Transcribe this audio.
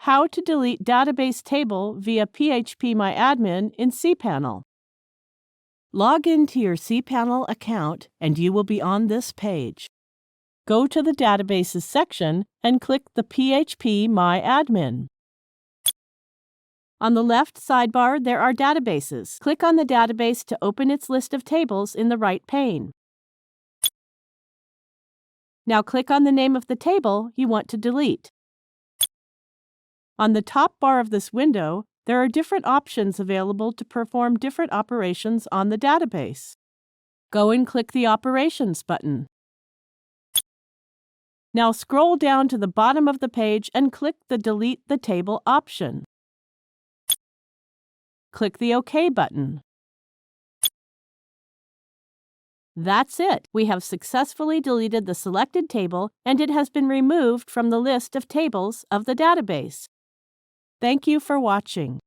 How to delete database table via phpMyAdmin in cPanel. Log into your cPanel account and you will be on this page. Go to the Databases section and click the phpMyAdmin. On the left sidebar, there are databases. Click on the database to open its list of tables in the right pane. Now click on the name of the table you want to delete. On the top bar of this window, there are different options available to perform different operations on the database. Go and click the Operations button. Now scroll down to the bottom of the page and click the Delete the Table option. Click the OK button. That's it! We have successfully deleted the selected table and it has been removed from the list of tables of the database. Thank you for watching.